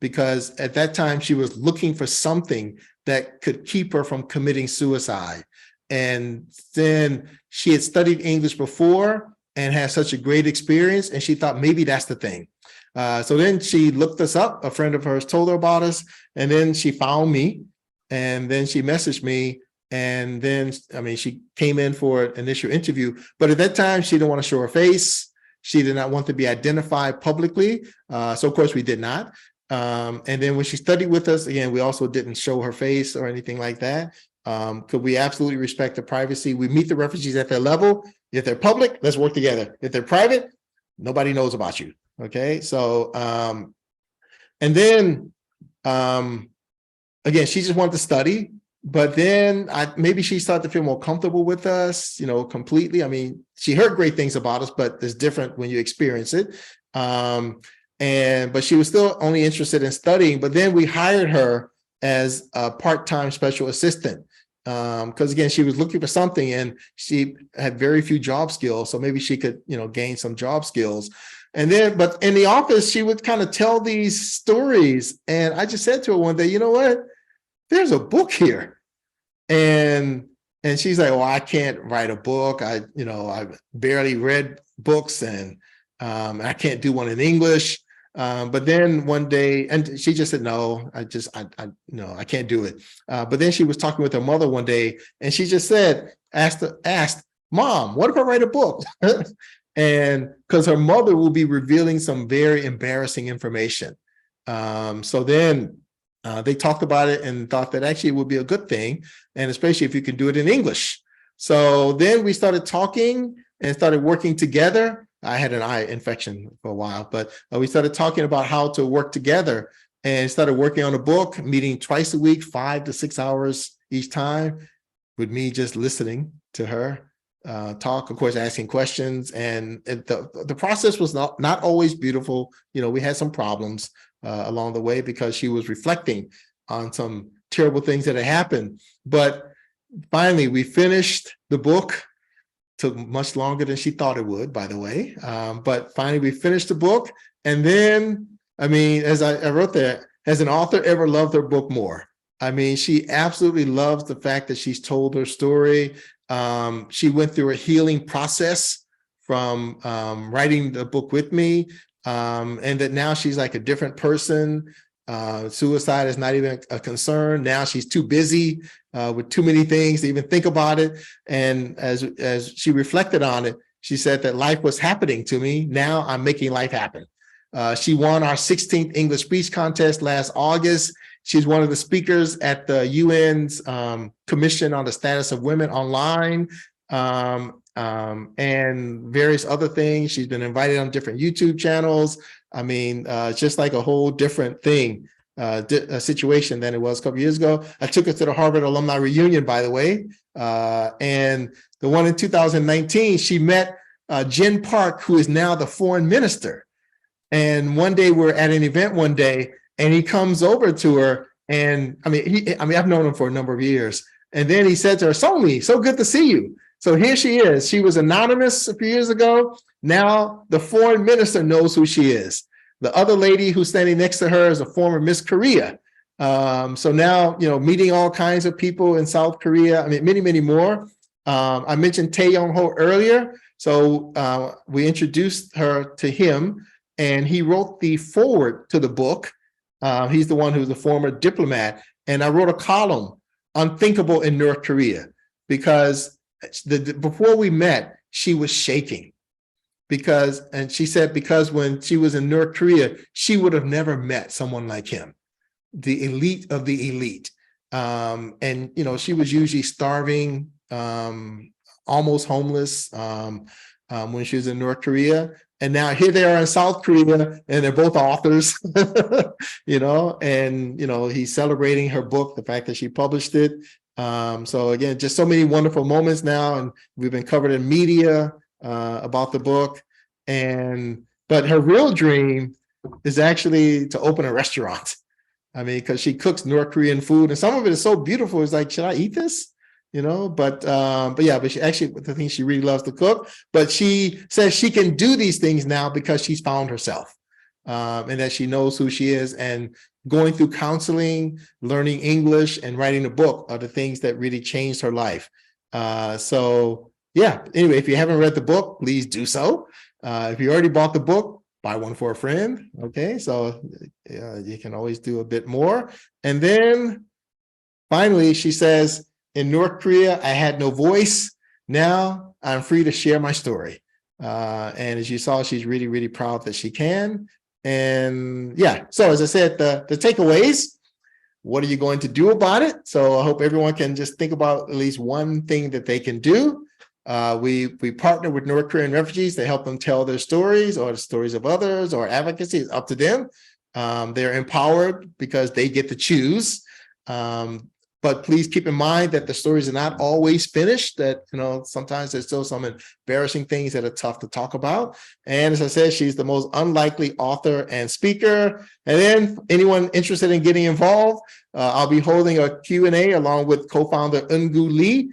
Speaker 2: because at that time she was looking for something that could keep her from committing suicide. And then she had studied English before and had such a great experience, and she thought maybe that's the thing. So then she looked us up. A friend of hers told her about us, and then she found me, and then she messaged me. And then, I mean, she came in for an initial interview, but at that time, she didn't want to show her face. She did not want to be identified publicly. So of course we did not. And then when she studied with us, again, we also didn't show her face or anything like that. Because we absolutely respect the privacy. We meet the refugees at their level. If they're public, let's work together. If they're private, nobody knows about you. Okay. So, and then, again, she just wanted to study, but then maybe she started to feel more comfortable with us, completely. I mean, she heard great things about us, but it's different when you experience it. But she was still only interested in studying, but then we hired her as a part-time special assistant. Because again, she was looking for something and she had very few job skills. So maybe she could, gain some job skills. And then, but in the office, she would kind of tell these stories. And I just said to her one day, you know what? There's a book here. And she's like, well, I can't write a book. I've barely read books and I can't do one in English. But then one day, and she just said, no, I can't do it. But then she was talking with her mother one day and she just asked, Mom, what if I write a book? And because her mother will be revealing some very embarrassing information. So then they talked about it and thought that actually it would be a good thing. And especially if you can do it in English. So then we started talking and started working together. I had an eye infection for a while, but we started talking about how to work together and started working on a book, meeting twice a week, 5 to 6 hours each time, with me just listening to her talk, of course, asking questions. And the process was not always beautiful. We had some problems along the way because she was reflecting on some terrible things that had happened. But finally, we finished the book. Took much longer than she thought it would, by the way. But finally, we finished the book. And then, I mean, as I wrote there, has an author ever loved her book more? I mean, she absolutely loves the fact that she's told her story. She went through a healing process from writing the book with me, and that now she's like a different person. Suicide is not even a concern. Now she's too busy with too many things to even think about it. And as she reflected on it, she said that life was happening to me. Now I'm making life happen. She won our 16th English speech contest last August. She's one of the speakers at the UN's Commission on the Status of Women Online, and various other things. She's been invited on different YouTube channels. I mean, just like a whole different thing, a situation than it was a couple years ago. I took her to the Harvard Alumni Reunion, by the way. And the one in 2019, she met Jin Park, who is now the foreign minister. And one day we're at an event one day and he comes over to her. And I mean, I've known him for a number of years. And then he said to her, Songmi, so good to see you. So here she is. She was anonymous a few years ago. Now the foreign minister knows who she is. The other lady who's standing next to her is a former Miss Korea. So now, meeting all kinds of people in South Korea. I mean, many, many more. I mentioned Tae Young-ho earlier. So we introduced her to him and he wrote the foreword to the book. He's the one who's a former diplomat. And I wrote a column, Unthinkable in North Korea, because before we met, she was shaking. And she said, because when she was in North Korea, she would have never met someone like him, the elite of the elite. And, she was usually starving, almost homeless when she was in North Korea. And now here they are in South Korea and they're both authors, and, he's celebrating her book, the fact that she published it. So again, just so many wonderful moments now. And we've been covered in media about the book. But her real dream is actually to open a restaurant. I mean, because she cooks North Korean food and some of it is so beautiful. It's like, should I eat this? But she actually, the thing, she really loves to cook, but she says she can do these things now because she's found herself, and that she knows who she is, and going through counseling, learning English, and writing a book are the things that really changed her life. Anyway, if you haven't read the book, please do so. If you already bought the book, buy one for a friend. Okay, so you can always do a bit more. And then finally, she says, in North Korea, I had no voice. Now I'm free to share my story. And as you saw, she's really, really proud that she can. And yeah, so as I said, the takeaways, what are you going to do about it? So I hope everyone can just think about at least one thing that they can do. We partner with North Korean refugees to help them tell their stories or the stories of others, or advocacy. It's up to them. They're empowered because they get to choose. But please keep in mind that the stories are not always finished, that, sometimes there's still some embarrassing things that are tough to talk about. And as I said, she's the most unlikely author and speaker. And then anyone interested in getting involved, I'll be holding a Q&A along with co-founder Eungu Lee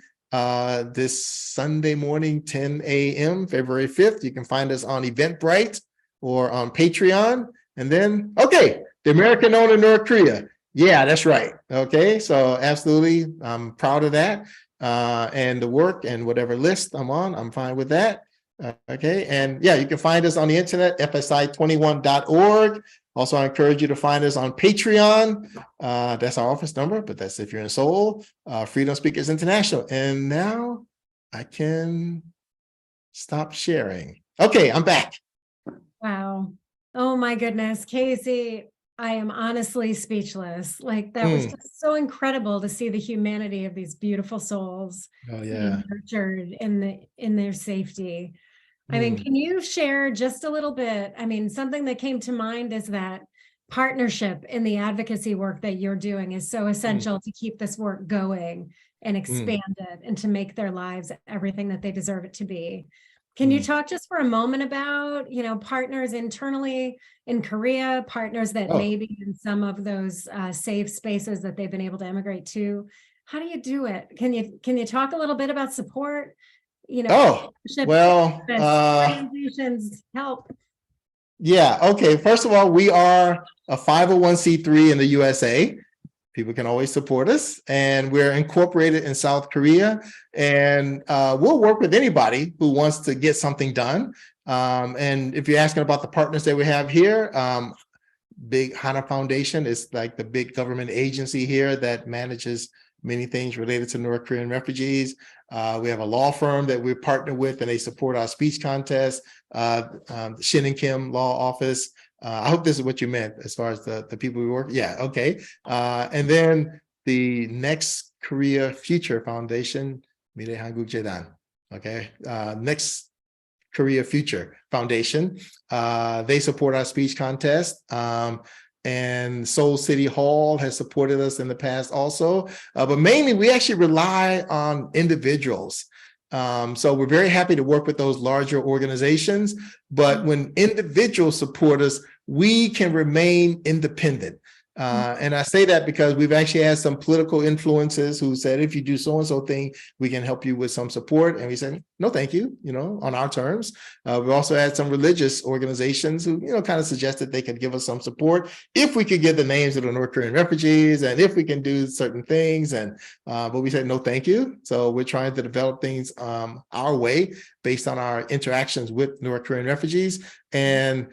Speaker 2: this Sunday morning, 10 a.m., February 5th. You can find us on Eventbrite or on Patreon. And then, okay, the American owner North Korea. Yeah, that's right. Okay, so absolutely, I'm proud of that. And the work and whatever list I'm on, I'm fine with that. Okay, and yeah, you can find us on the internet, fsi21.org. Also, I encourage you to find us on Patreon. That's our office number, but that's if you're in Seoul, Freedom Speakers International. And now I can stop sharing. Okay, I'm back.
Speaker 1: Wow. Oh my goodness, Casey, I am honestly speechless. Like, that was just so incredible to see the humanity of these beautiful souls being nurtured in their safety. I mean, can you share just a little bit? I mean, something that came to mind is that partnership in the advocacy work that you're doing is so essential to keep this work going and expand it and to make their lives everything that they deserve it to be. Can you talk just for a moment about, partners internally in Korea, partners that may be in some of those safe spaces that they've been able to immigrate to? How do you do it? Can you talk a little bit about support? Organizations help.
Speaker 2: Yeah, okay. First of all, we are a 501c3 in the USA. People can always support us, and we're incorporated in South Korea, and we'll work with anybody who wants to get something done. And if you're asking about the partners that we have here, Big HANA Foundation is like the big government agency here that manages many things related to North Korean refugees. We have a law firm that we partner with, and they support our speech contest, Shin and Kim Law Office. I hope this is what you meant as far as the people we work. Yeah, okay. And then the Next Korea Future Foundation, Mire Hanguk Jedan. Okay, Next Korea Future Foundation. They support our speech contest. And Seoul City Hall has supported us in the past also. But mainly we actually rely on individuals. So we're very happy to work with those larger organizations. But when individuals support us, we can remain independent. And I say that because we've actually had some political influences who said, if you do so-and-so thing, we can help you with some support. And we said, no, thank you, on our terms. We've also had some religious organizations who, kind of suggested they could give us some support if we could get the names of the North Korean refugees and if we can do certain things. And but we said, no, thank you. So we're trying to develop things our way based on our interactions with North Korean refugees. And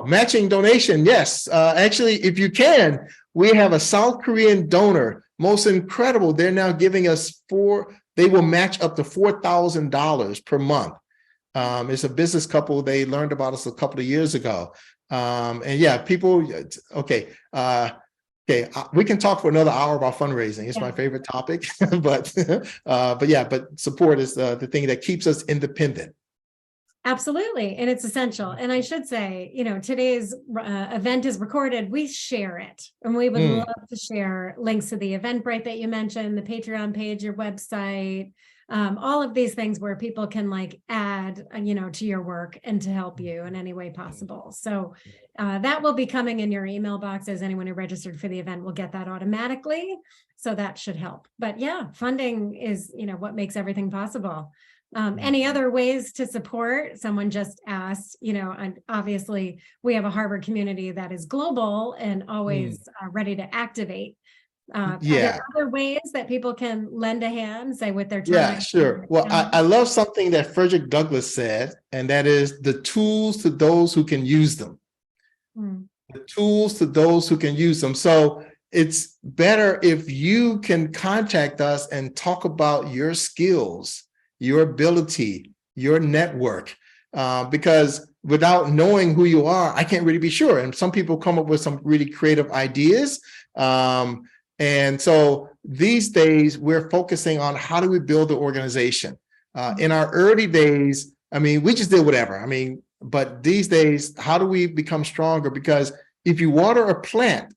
Speaker 2: matching donation. Yes. Actually, if you can, we have a South Korean donor. Most incredible. They're now giving us they will match up to $4,000 per month. It's a business couple. They learned about us a couple of years ago. And yeah, people, okay. Okay, we can talk for another hour about fundraising. It's my favorite topic, but support is the thing that keeps us independent.
Speaker 1: Absolutely. And it's essential. And I should say, today's event is recorded. We share it, and we would love to share links to the Eventbrite that you mentioned, the Patreon page, your website, all of these things where people can add, to your work and to help you in any way possible. So that will be coming in your email boxes. Anyone who registered for the event will get that automatically. So that should help. But yeah, funding is, what makes everything possible. Any other ways to support? Someone just asked, and obviously we have a Harvard community that is global and always ready to activate. Are there other ways that people can lend a hand, say with their time?
Speaker 2: Yeah, sure. Well, I love something that Frederick Douglass said, and that is the tools to those who can use them. The tools to those who can use them. So it's better if you can contact us and talk about your skills, your ability, your network. because without knowing who you are, I can't really be sure. And some people come up with some really creative ideas. And so these days we're focusing on how do we build the organization. In our early days, I mean, we just did whatever. I mean, but these days, how do we become stronger? Because if you water a plant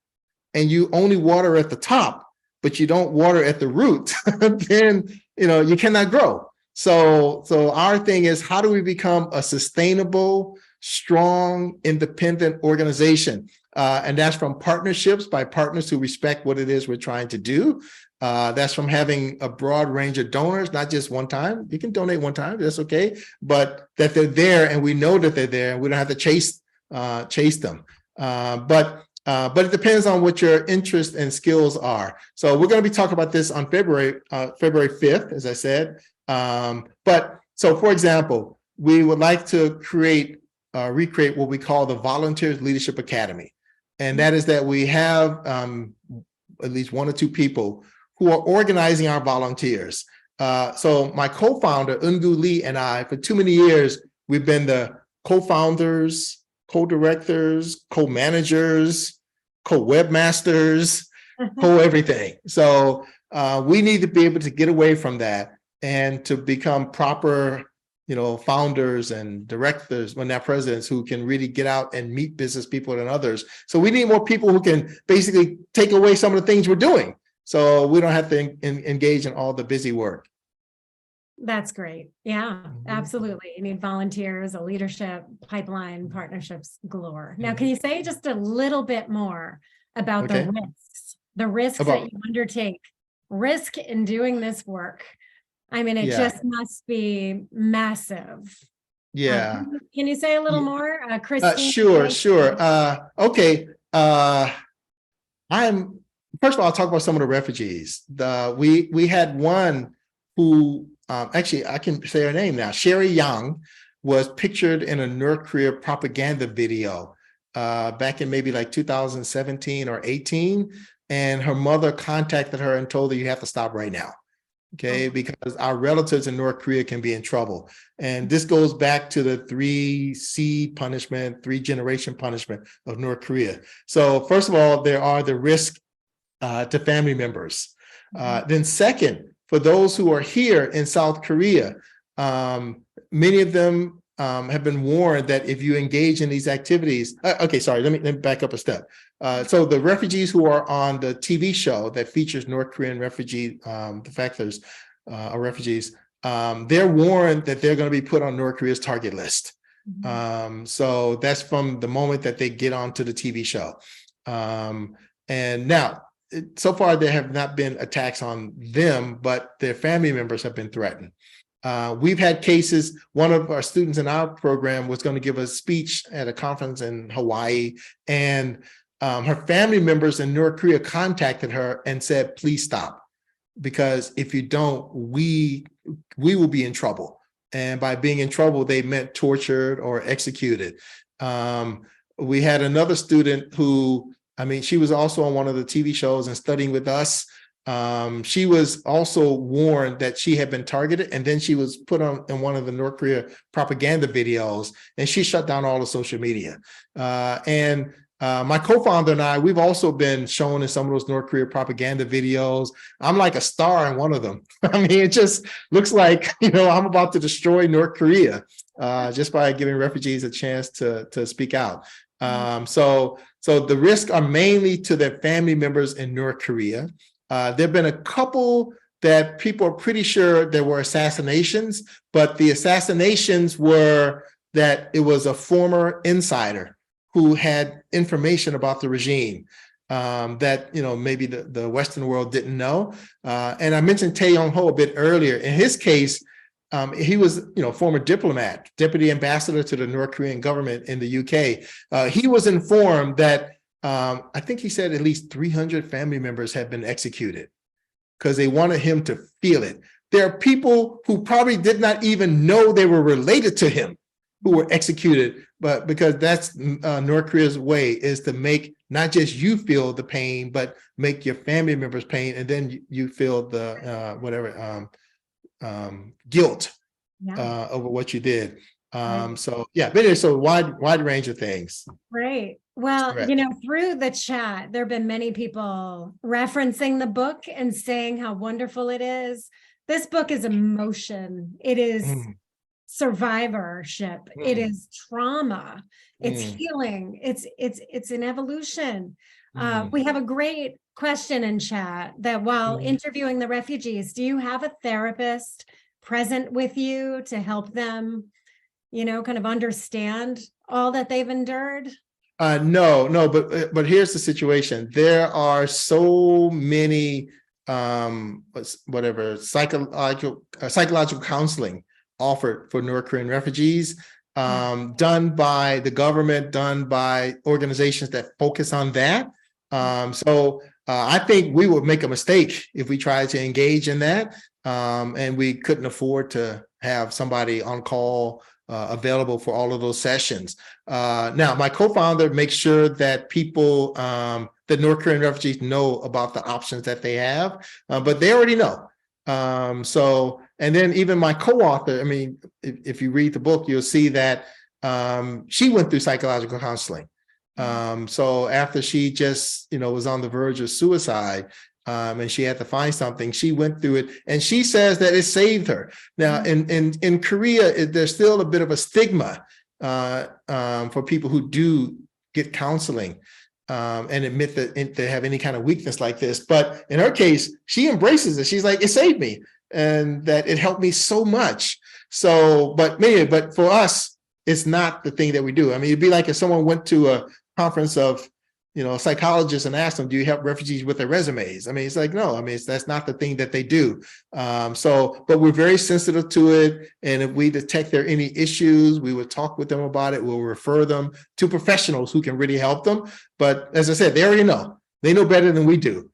Speaker 2: and you only water at the top, but you don't water at the root, then you cannot grow. So our thing is, how do we become a sustainable, strong, independent organization? And that's from partnerships by partners who respect what it is we're trying to do. That's from having a broad range of donors, not just one time. You can donate one time, that's okay, but that they're there and we know that they're there and we don't have to chase them. But it depends on what your interests and skills are. So we're going to be talking about this on February 5th, as I said. But so, for example, we would like to recreate what we call the Volunteers Leadership Academy. And that is that we have at least one or two people who are organizing our volunteers. So my co-founder, Eungu Lee, and I, for too many years, we've been the co-founders, co-directors, co-managers, co-webmasters, co-everything. So we need to be able to get away from that and to become proper founders and directors, when they're presidents, who can really get out and meet business people and others. So we need more people who can basically take away some of the things we're doing, so we don't have to engage in all the busy work.
Speaker 1: That's great. Yeah, absolutely. You need volunteers, a leadership pipeline, partnerships galore. Now, can you say just a little bit more about the risks that you undertake, risk in doing this work? I mean, it just must be massive.
Speaker 2: Yeah.
Speaker 1: Can you say a little more, Christine?
Speaker 2: Sure. Okay. First of all, I'll talk about some of the refugees. We had one who, actually, I can say her name now. Sherry Young was pictured in a North Korea propaganda video back in maybe like 2017 or 18. And her mother contacted her and told her, you have to stop right now. Okay, because our relatives in North Korea can be in trouble. And this goes back to the 3C punishment, 3-generation punishment of North Korea. So first of all, there are the risk to family members. Then second, for those who are here in South Korea, many of them have been warned that if you engage in these activities, okay, sorry, let me back up a step. So the refugees who are on the TV show that features North Korean refugee defectors or refugees, they're warned that they're going to be put on North Korea's target list. So that's from the moment that they get onto the TV show. And now, so far, there have not been attacks on them, but their family members have been threatened. We've had cases. One of our students in our program was going to give a speech at a conference in Hawaii, and her family members in North Korea contacted her and said, please stop, because if you don't, we will be in trouble. And by being in trouble, they meant tortured or executed. We had another student who, I mean, she was also on one of the TV shows and studying with us. She was also warned that she had been targeted, and then she was put on in one of the North Korea propaganda videos, and she shut down all the social media. And my co-founder and I, we've also been shown in some of those North Korea propaganda videos. I'm like a star in one of them. I mean, it just looks like, I'm about to destroy North Korea just by giving refugees a chance to speak out. So the risks are mainly to their family members in North Korea. There have been a couple that people are pretty sure there were assassinations, but the assassinations were that it was a former insider who had information about the regime that maybe the Western world didn't know. And I mentioned Tae Yong-ho a bit earlier. In his case, he was former diplomat, deputy ambassador to the North Korean government in the UK. He was informed that I think he said at least 300 family members had been executed because they wanted him to feel it. There are people who probably did not even know they were related to him who were executed, but because that's North Korea's way, is to make not just you feel the pain, but make your family members pain, and then you feel the guilt over what you did. So yeah, but it's a wide range of things.
Speaker 1: Right. Well,
Speaker 2: Correct.
Speaker 1: you know, through the chat, there have been many people referencing the book and saying how wonderful it is. This book is emotion. It is
Speaker 2: Mm,
Speaker 1: survivorship. It
Speaker 2: mm,
Speaker 1: is trauma. It's
Speaker 2: mm,
Speaker 1: healing. It's an evolution.
Speaker 2: mm,
Speaker 1: We have a great question in chat that while
Speaker 2: mm.
Speaker 1: interviewing the refugees, do you have a therapist present with you to help them, you know, kind of understand all that they've endured?
Speaker 2: No, but here's the situation. There are so many psychological counseling offered for North Korean refugees, done by the government, done by organizations that focus on that. So I think we would make a mistake if we tried to engage in that, and we couldn't afford to have somebody on call available for all of those sessions. Now, my co-founder makes sure that people, the North Korean refugees, know about the options that they have, but they already know. So, and then even my co-author, I mean, if you read the book, you'll see that she went through psychological counseling. So after she just, was on the verge of suicide, and she had to find something, she went through it, and she says that it saved her. Now, in Korea, there's still a bit of a stigma for people who do get counseling and admit that they have any kind of weakness like this. But in her case, she embraces it. She's like, it saved me, and that it helped me so much. So, but for us, it's not the thing that we do. I mean, it'd be like if someone went to a conference of psychologists and asked them, do you help refugees with their resumes? I mean, it's like, no, I mean, that's not the thing that they do. But we're very sensitive to it. And if we detect there are any issues, we would talk with them about it. We'll refer them to professionals who can really help them. But as I said, they already know. They know better than we do.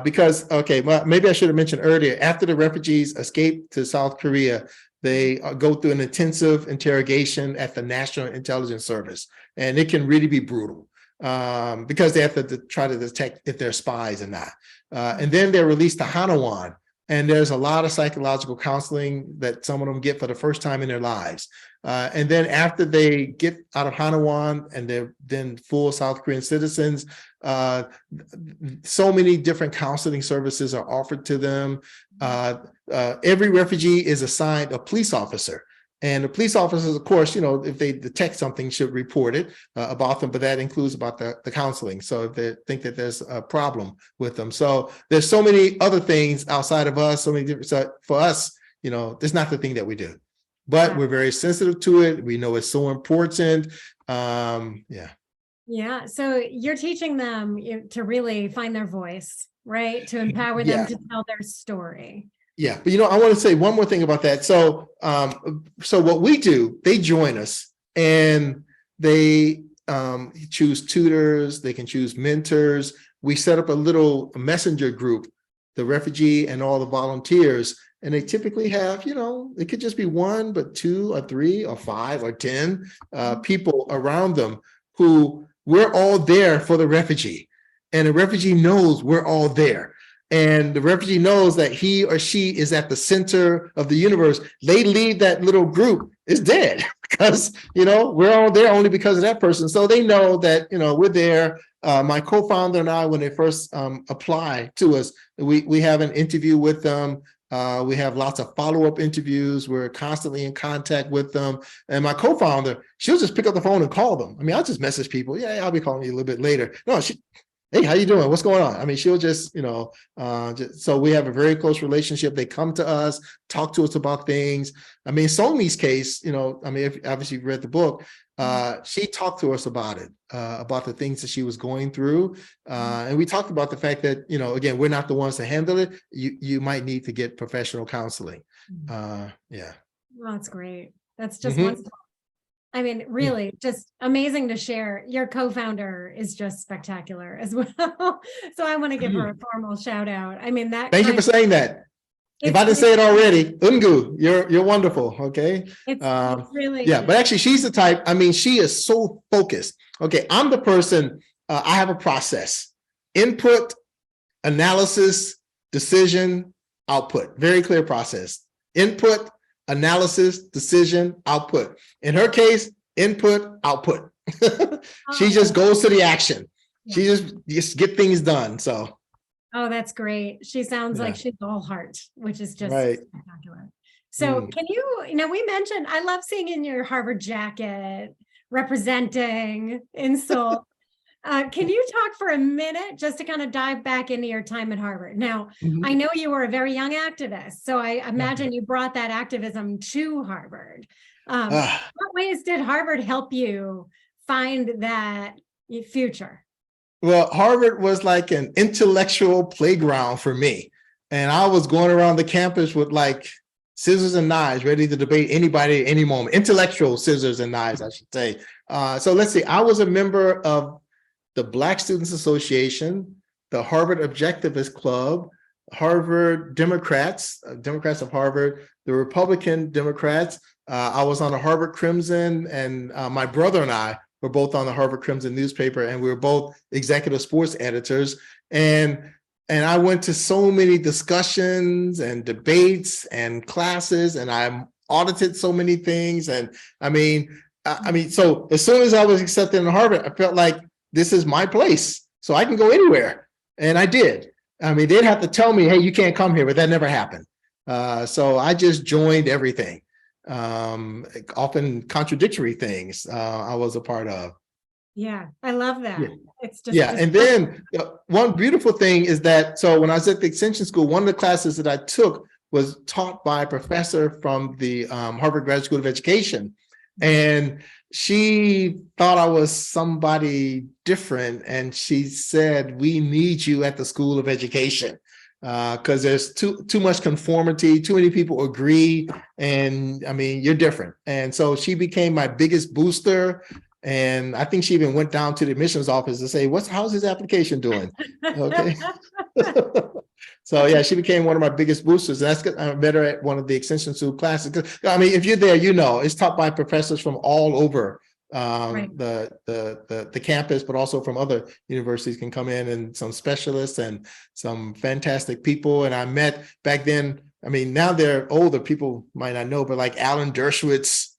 Speaker 2: Because, okay, well, maybe I should have mentioned earlier, after the refugees escape to South Korea, they go through an intensive interrogation at the National Intelligence Service. And it can really be brutal. Because they have to try to detect if they're spies or not. And then they're released to Hanawon. And there's a lot of psychological counseling that some of them get for the first time in their lives. And then after they get out of Hanawon and they're then full South Korean citizens, so many different counseling services are offered to them. Every refugee is assigned a police officer. And the police officers, of course, if they detect something, should report it about them, but that includes about the counseling. So if they think that there's a problem with them. So there's so many other things outside of us, so many different, so for us, it's not the thing that we do, but we're very sensitive to it. We know it's so important. Yeah.
Speaker 1: Yeah. So you're teaching them to really find their voice, right? To empower them to tell their story.
Speaker 2: Yeah, but I want to say one more thing about that. So, so what we do, they join us and they choose tutors, they can choose mentors. We set up a little messenger group, the refugee and all the volunteers, and they typically have, it could just be one, but 2 or 3 or 5 or 10 people around them who we're all there for the refugee, and the refugee knows we're all there. And the refugee knows that he or she is at the center of the universe. They leave that little group, it's dead because, we're all there only because of that person. So they know that, we're there. My co-founder and I, when they first apply to us, we have an interview with them. We have lots of follow-up interviews. We're constantly in contact with them. And my co-founder, she'll just pick up the phone and call them. I mean, I'll just message people. Yeah, I'll be calling you a little bit later. No, hey, how you doing? What's going on? I mean, she'll just, so we have a very close relationship. They come to us, talk to us about things. I mean, Songmi's case, I mean, if obviously you've read the book, she talked to us about it, about the things that she was going through. And we talked about the fact that, again, we're not the ones to handle it. You might need to get professional counseling. Yeah.
Speaker 1: Well, that's great. That's just one step. I mean, really just amazing to share. Your co-founder is just spectacular as well. So I want to give her a formal shout out. I mean,
Speaker 2: thank you for saying that. If I didn't say it already, Ungu, you're wonderful. Okay.
Speaker 1: It's really
Speaker 2: but actually she's the type, I mean, she is so focused. Okay. I'm the person, I have a process: input, analysis, decision, output. Very clear process. Input, analysis, decision, output. In her case, input, output. She just goes to the action.
Speaker 1: Yeah.
Speaker 2: She just get things done. So.
Speaker 1: Oh, that's great. She sounds
Speaker 2: Yeah.
Speaker 1: like she's all heart, which is just
Speaker 2: Right.
Speaker 1: spectacular. So can we mentioned, I love seeing in your Harvard jacket, representing, insult. Can you talk for a minute just to kind of dive back into your time at Harvard? Now, I know you were a very young activist, so I imagine you brought that activism to Harvard. What ways did Harvard help you find that future?
Speaker 2: Well, Harvard was like an intellectual playground for me. And I was going around the campus with like scissors and knives, ready to debate anybody at any moment. Intellectual scissors and knives, I should say. So let's see, I was a member of the Black Students Association, the Harvard Objectivist Club, Harvard Democrats, Democrats of Harvard, the Republican Democrats. I was on the Harvard Crimson, and my brother and I were both on the Harvard Crimson newspaper, and we were both executive sports editors. And I went to so many discussions and debates and classes, and I audited so many things. And I mean, so as soon as I was accepted in Harvard, I felt like this is my place, so I can go anywhere. And I did. I mean, they'd have to tell me, hey, you can't come here, but that never happened. So I just joined everything. Often contradictory things I was a part of.
Speaker 1: Yeah, I love that.
Speaker 2: Yeah.
Speaker 1: It's just
Speaker 2: and then one beautiful thing is that, so when I was at the extension school, one of the classes that I took was taught by a professor from the Harvard Graduate School of Education. And she thought I was somebody different. And she said, we need you at the School of Education. Because there's too much conformity, too many people agree, and I mean, you're different. And so she became my biggest booster. And I think she even went down to the admissions office to say, how's his application doing? Okay. So yeah, she became one of my biggest boosters. And that's good. I met her at one of the extension school classes. I mean, if you're there, you know, it's taught by professors from all over the campus, but also from other universities can come in, and some specialists and some fantastic people. And I met back then, I mean, now they're older, people might not know, but like Alan Dershowitz,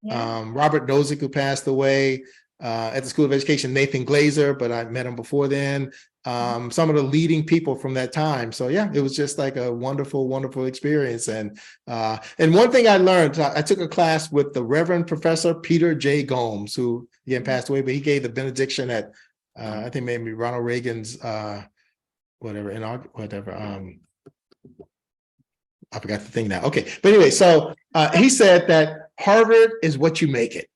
Speaker 2: Robert Nozick, who passed away at the School of Education, Nathan Glazer, but I met him before then. Some of the leading people from that time. So yeah, it was just like a wonderful, wonderful experience. And one thing I learned, I took a class with the Reverend Professor Peter J. Gomes, who again passed away, but he gave the benediction at I think maybe Ronald Reagan's I forgot the thing now. Okay, but anyway, so he said that Harvard is what you make it.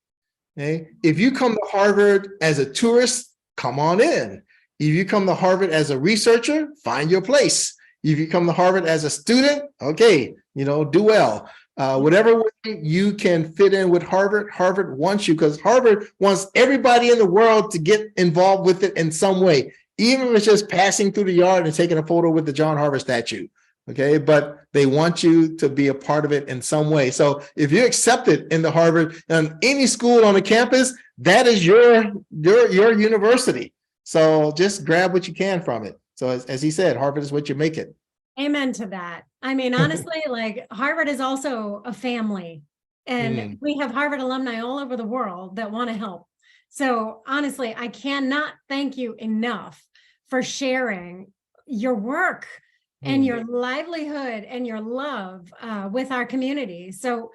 Speaker 2: Okay, if you come to Harvard as a tourist, come on in. If you come to Harvard as a researcher, find your place. If you come to Harvard as a student, okay, do well. Whatever way you can fit in with Harvard, Harvard wants you, because Harvard wants everybody in the world to get involved with it in some way, even if it's just passing through the yard and taking a photo with the John Harvard statue. Okay, but they want you to be a part of it in some way. So if you're accepted into Harvard and any school on the campus, that is your university. So just grab what you can from it. So as he said, Harvard is what you make it.
Speaker 1: Amen to that. I mean, honestly, like Harvard is also a family, and we have Harvard alumni all over the world that want to help. So honestly, I cannot thank you enough for sharing your work and your livelihood and your love with our community. So,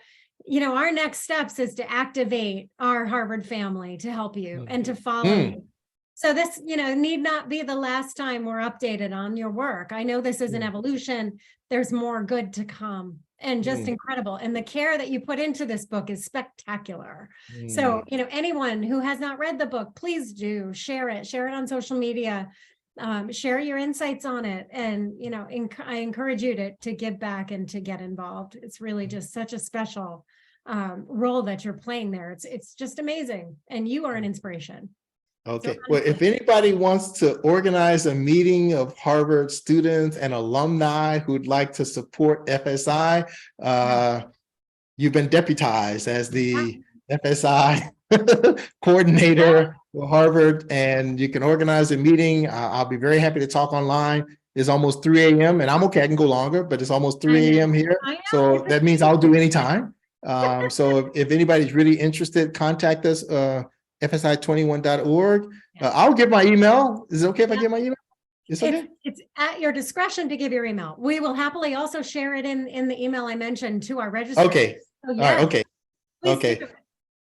Speaker 1: our next steps is to activate our Harvard family to help you and to follow you. So this, need not be the last time we're updated on your work. I know this is an evolution. There's more good to come, and just incredible. And the care that you put into this book is spectacular. So, anyone who has not read the book, please do share it on social media, share your insights on it. And, I encourage you to give back and to get involved. It's really just such a special role that you're playing there. It's just amazing. And you are an inspiration.
Speaker 2: Okay, well, if anybody wants to organize a meeting of Harvard students and alumni who'd like to support FSI, you've been deputized as the FSI coordinator for Harvard, and you can organize a meeting. I'll be very happy to talk online. It's almost 3 a.m. and I'm okay. I can go longer, but it's almost 3 a.m. here.
Speaker 1: I know.
Speaker 2: So that means I'll do any time. So if anybody's really interested, contact us, fsi21.org. I'll give my email. Is it okay if I give my email? It's okay.
Speaker 1: It's at your discretion to give your email. We will happily also share it in the email I mentioned to our registrants.
Speaker 2: Okay.
Speaker 1: So,
Speaker 2: All right. Okay. Okay.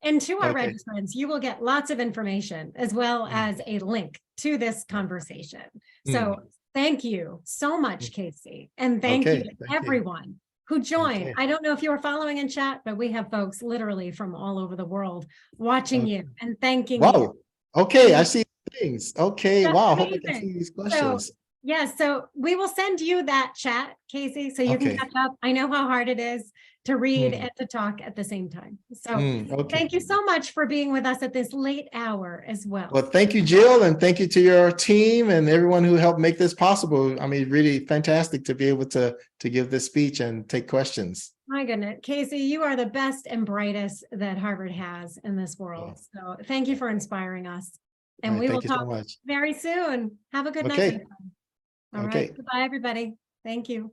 Speaker 1: And to our
Speaker 2: Okay.
Speaker 1: registrants, you will get lots of information as well as a link to this conversation. So thank you so much, Casey. And thank you to everyone who joined.
Speaker 2: Okay.
Speaker 1: I don't know if you were following in chat, but we have folks literally from all over the world watching you and thanking you.
Speaker 2: Wow. Okay. I see things. Okay.
Speaker 1: That's
Speaker 2: wow. I hope I
Speaker 1: amazing.
Speaker 2: can see these questions.
Speaker 1: So, yeah, so we will send you that chat, Casey, so you can catch up. I know how hard it is to read and to talk at the same time. So thank you so much for being with us at this late hour as well.
Speaker 2: Well, thank you, Jill, and thank you to your team and everyone who helped make this possible. I mean, really fantastic to be able to give this speech and take questions.
Speaker 1: My goodness, Casey, you are the best and brightest that Harvard has in this world. So thank you for inspiring us. And we will talk very soon. Have a good night. All right. Goodbye, everybody. Thank you.